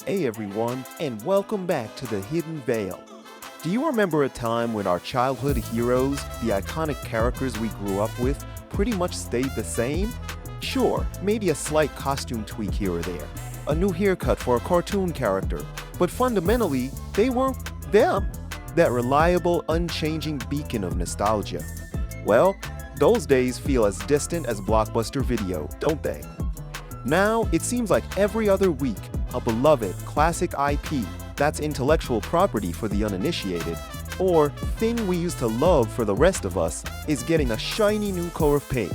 Hey everyone, and welcome back to The Hidden Veil. Do you remember a time when our childhood heroes, the iconic characters we grew up with, pretty much stayed the same? Sure, maybe a slight costume tweak here or there, a new haircut for a cartoon character, but fundamentally, they were them, that reliable, unchanging beacon of nostalgia. Well, those days feel as distant as Blockbuster Video, don't they? Now, it seems like every other week, a beloved classic IP that's intellectual property for the uninitiated, or thing we used to love for the rest of us, is getting a shiny new coat of paint.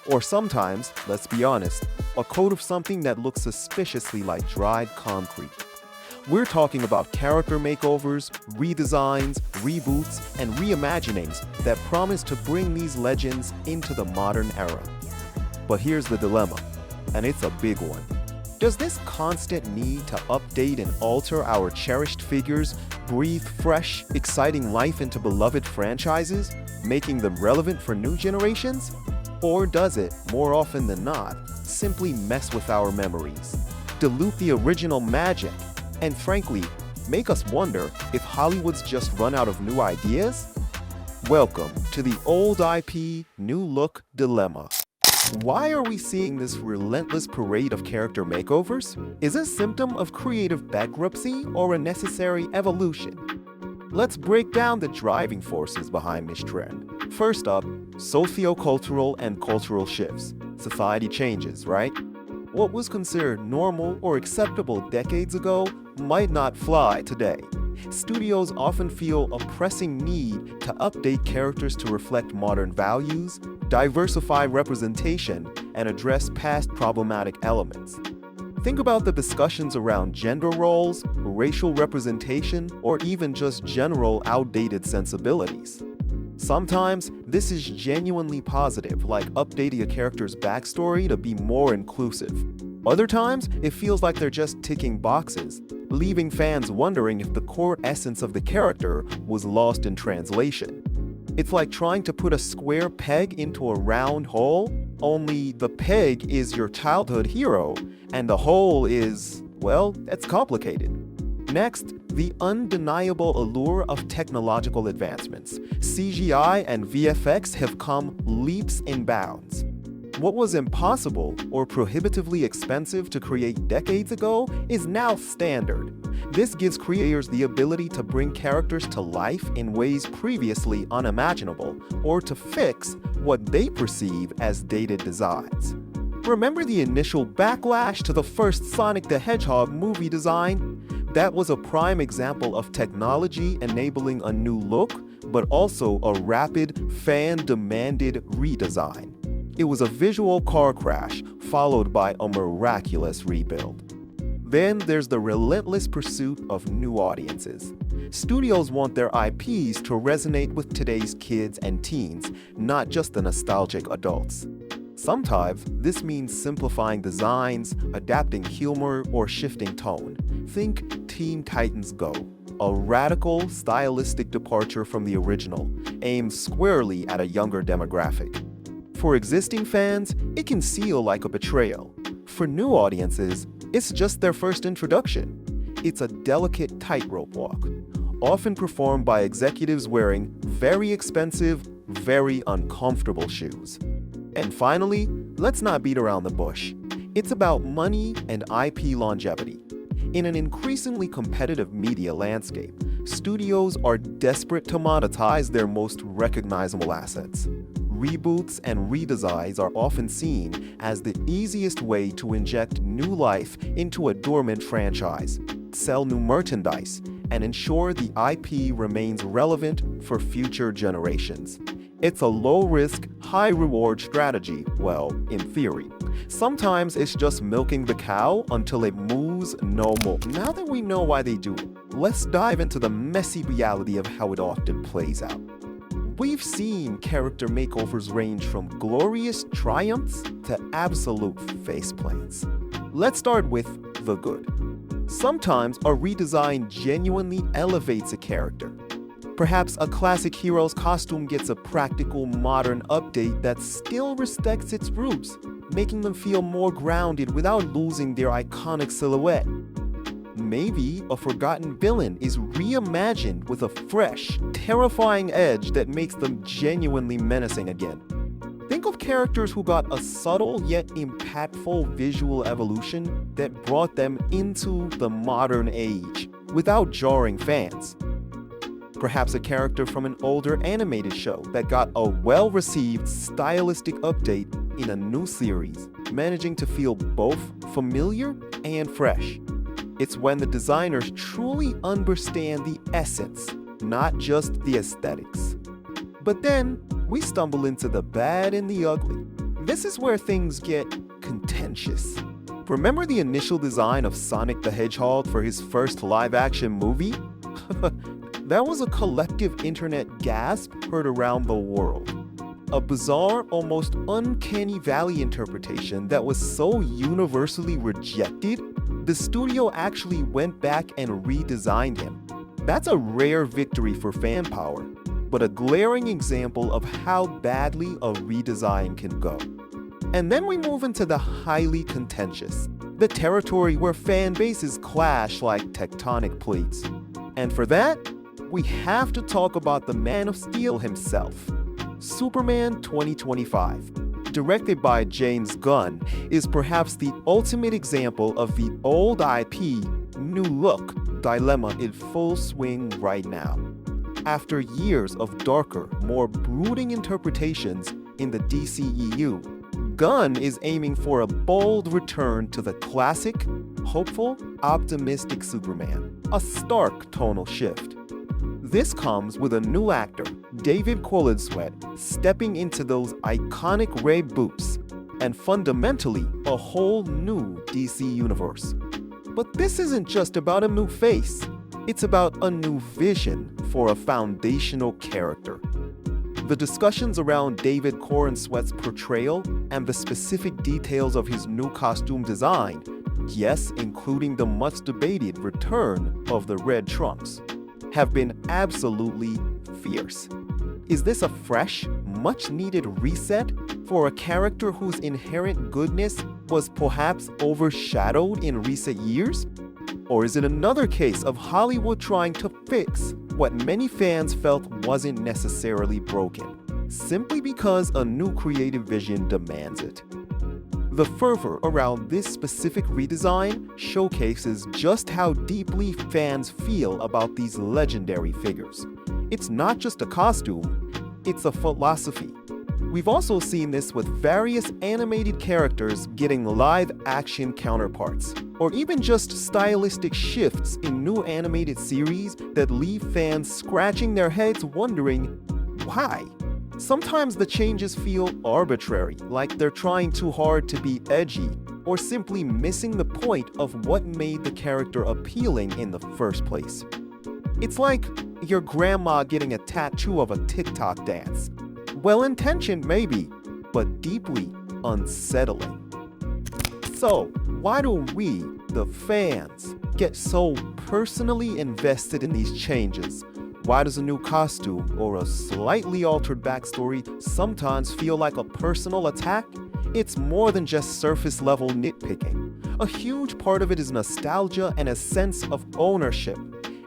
Or sometimes, let's be honest, a coat of something that looks suspiciously like dried concrete. We're talking about character makeovers, redesigns, reboots, and reimaginings that promise to bring these legends into the modern era. But here's the dilemma, and it's a big one. Does this constant need to update and alter our cherished figures breathe fresh, exciting life into beloved franchises, making them relevant for new generations? Or does it, more often than not, simply mess with our memories, dilute the original magic, and frankly, make us wonder if Hollywood's just run out of new ideas? Welcome to the old IP, new look dilemma. Why are we seeing this relentless parade of character makeovers? Is it a symptom of creative bankruptcy or a necessary evolution? Let's break down the driving forces behind this trend. First up, socio-cultural and cultural shifts. Society changes, right? What was considered normal or acceptable decades ago might not fly today. Studios often feel a pressing need to update characters to reflect modern values, diversify representation, and address past problematic elements. Think about the discussions around gender roles, racial representation, or even just general outdated sensibilities. Sometimes, this is genuinely positive, like updating a character's backstory to be more inclusive. Other times, it feels like they're just ticking boxes, leaving fans wondering if the core essence of the character was lost in translation. It's like trying to put a square peg into a round hole, only the peg is your childhood hero, and the hole is, well, that's complicated. Next, the undeniable allure of technological advancements. CGI and VFX have come leaps and bounds. What was impossible or prohibitively expensive to create decades ago is now standard. This gives creators the ability to bring characters to life in ways previously unimaginable, or to fix what they perceive as dated designs. Remember the initial backlash to the first Sonic the Hedgehog movie design? That was a prime example of technology enabling a new look, but also a rapid, fan-demanded redesign. It was a visual car crash, followed by a miraculous rebuild. Then there's the relentless pursuit of new audiences. Studios want their IPs to resonate with today's kids and teens, not just the nostalgic adults. Sometimes, this means simplifying designs, adapting humor, or shifting tone. Think Teen Titans Go, a radical, stylistic departure from the original, aimed squarely at a younger demographic. For existing fans, it can feel like a betrayal. For new audiences, it's just their first introduction. It's a delicate tightrope walk, often performed by executives wearing very expensive, very uncomfortable shoes. And finally, let's not beat around the bush. It's about money and IP longevity. In an increasingly competitive media landscape, studios are desperate to monetize their most recognizable assets. Reboots and redesigns are often seen as the easiest way to inject new life into a dormant franchise, sell new merchandise, and ensure the IP remains relevant for future generations. It's a low-risk, high-reward strategy, well, in theory. Sometimes it's just milking the cow until it moves no more. Now that we know why they do it, let's dive into the messy reality of how it often plays out. We've seen character makeovers range from glorious triumphs to absolute faceplants. Let's start with the good. Sometimes a redesign genuinely elevates a character. Perhaps a classic hero's costume gets a practical, modern update that still respects its roots, making them feel more grounded without losing their iconic silhouette. Maybe a forgotten villain is reimagined with a fresh, terrifying edge that makes them genuinely menacing again. Think of characters who got a subtle yet impactful visual evolution that brought them into the modern age without jarring fans. Perhaps a character from an older animated show that got a well-received stylistic update in a new series, managing to feel both familiar and fresh. It's when the designers truly understand the essence, not just the aesthetics. But then, we stumble into the bad and the ugly. This is where things get contentious. Remember the initial design of Sonic the Hedgehog for his first live-action movie? That was a collective internet gasp heard around the world. A bizarre, almost uncanny valley interpretation that was so universally rejected, the studio actually went back and redesigned him. That's a rare victory for fan power, but a glaring example of how badly a redesign can go. And then we move into the highly contentious, the territory where fan bases clash like tectonic plates. And for that, we have to talk about the Man of Steel himself. Superman 2025, directed by James Gunn, is perhaps the ultimate example of the old IP, new look dilemma in full swing right now. After years of darker, more brooding interpretations in the DCEU, Gunn is aiming for a bold return to the classic, hopeful, optimistic Superman, a stark tonal shift. This comes with a new actor, David Corenswet, stepping into those iconic reboots, and fundamentally a whole new DC universe. But this isn't just about a new face, it's about a new vision for a foundational character. The discussions around David Corenswet's portrayal and the specific details of his new costume design, yes, including the much debated return of the red trunks, have been absolutely fierce. Is this a fresh, much-needed reset for a character whose inherent goodness was perhaps overshadowed in recent years? Or is it another case of Hollywood trying to fix what many fans felt wasn't necessarily broken, simply because a new creative vision demands it? The fervor around this specific redesign showcases just how deeply fans feel about these legendary figures. It's not just a costume, it's a philosophy. We've also seen this with various animated characters getting live-action counterparts, or even just stylistic shifts in new animated series that leave fans scratching their heads wondering, why? Sometimes the changes feel arbitrary, like they're trying too hard to be edgy, or simply missing the point of what made the character appealing in the first place. It's like your grandma getting a tattoo of a TikTok dance. Well-intentioned maybe, but deeply unsettling. So, why do we, the fans, get so personally invested in these changes? Why does a new costume or a slightly altered backstory sometimes feel like a personal attack? It's more than just surface-level nitpicking. A huge part of it is nostalgia and a sense of ownership.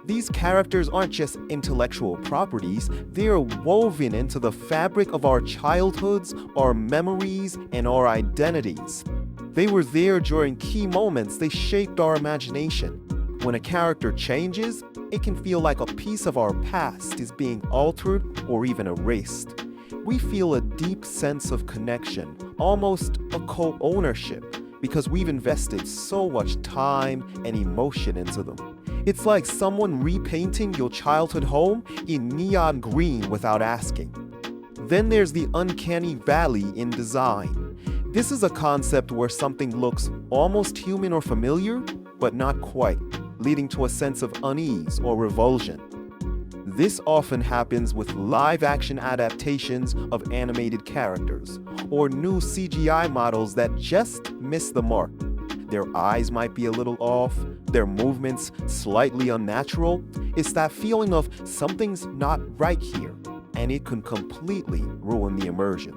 These characters aren't just intellectual properties, they're woven into the fabric of our childhoods, our memories, and our identities. They were there during key moments, they shaped our imagination. When a character changes, it can feel like a piece of our past is being altered or even erased. We feel a deep sense of connection, almost a co-ownership, because we've invested so much time and emotion into them. It's like someone repainting your childhood home in neon green without asking. Then there's the uncanny valley in design. This is a concept where something looks almost human or familiar, but not quite, leading to a sense of unease or revulsion. This often happens with live-action adaptations of animated characters, or new CGI models that just miss the mark. Their eyes might be a little off, their movements slightly unnatural. It's that feeling of something's not right here, and it can completely ruin the immersion.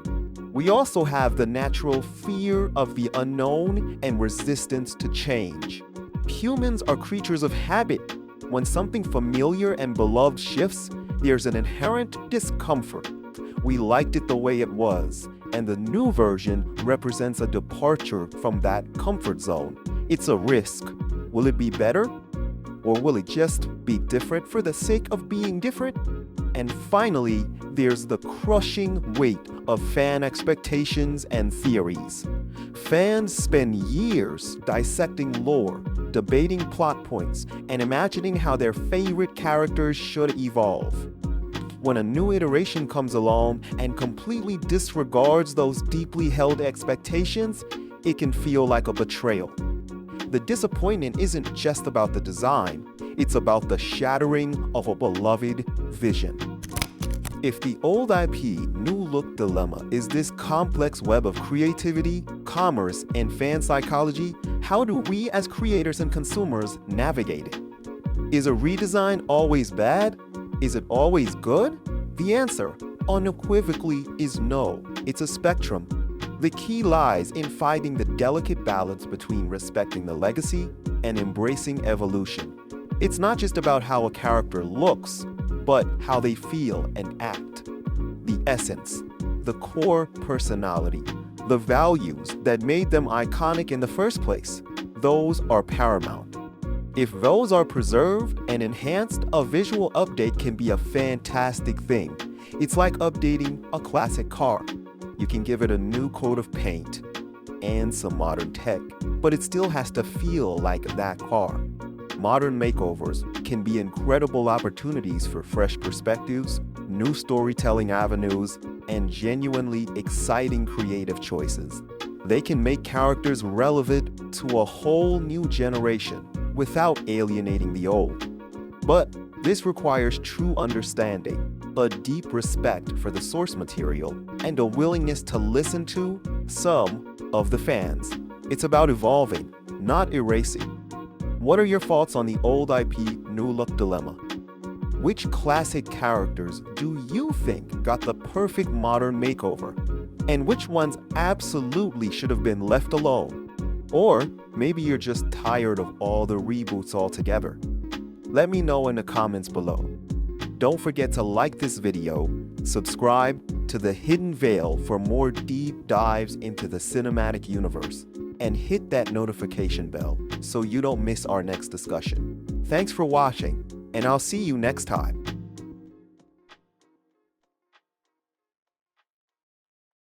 We also have the natural fear of the unknown and resistance to change. Humans are creatures of habit. When something familiar and beloved shifts, there's an inherent discomfort. We liked it the way it was, and the new version represents a departure from that comfort zone. It's a risk. Will it be better? Or will it just be different for the sake of being different? And finally, there's the crushing weight of fan expectations and theories. Fans spend years dissecting lore, debating plot points, and imagining how their favorite characters should evolve. When a new iteration comes along and completely disregards those deeply held expectations, it can feel like a betrayal. The disappointment isn't just about the design, it's about the shattering of a beloved vision. If the old IP new look dilemma is this complex web of creativity, commerce, and fan psychology, how do we as creators and consumers navigate it? Is a redesign always bad? Is it always good? The answer, unequivocally, is no. It's a spectrum. The key lies in finding the delicate balance between respecting the legacy and embracing evolution. It's not just about how a character looks, but how they feel and act. The essence, the core personality, the values that made them iconic in the first place, those are paramount. If those are preserved and enhanced, a visual update can be a fantastic thing. It's like updating a classic car. You can give it a new coat of paint and some modern tech, but it still has to feel like that car. Modern makeovers can be incredible opportunities for fresh perspectives, new storytelling avenues, and genuinely exciting creative choices. They can make characters relevant to a whole new generation without alienating the old. But this requires true understanding, a deep respect for the source material, and a willingness to listen to some of the fans. It's about evolving, not erasing. What are your thoughts on the old IP new look dilemma? Which classic characters do you think got the perfect modern makeover? And which ones absolutely should have been left alone? Or maybe you're just tired of all the reboots altogether. Let me know in the comments below. Don't forget to like this video, subscribe to The Hidden Veil for more deep dives into the cinematic universe, and hit that notification bell so you don't miss our next discussion. Thanks for watching, and I'll see you next time.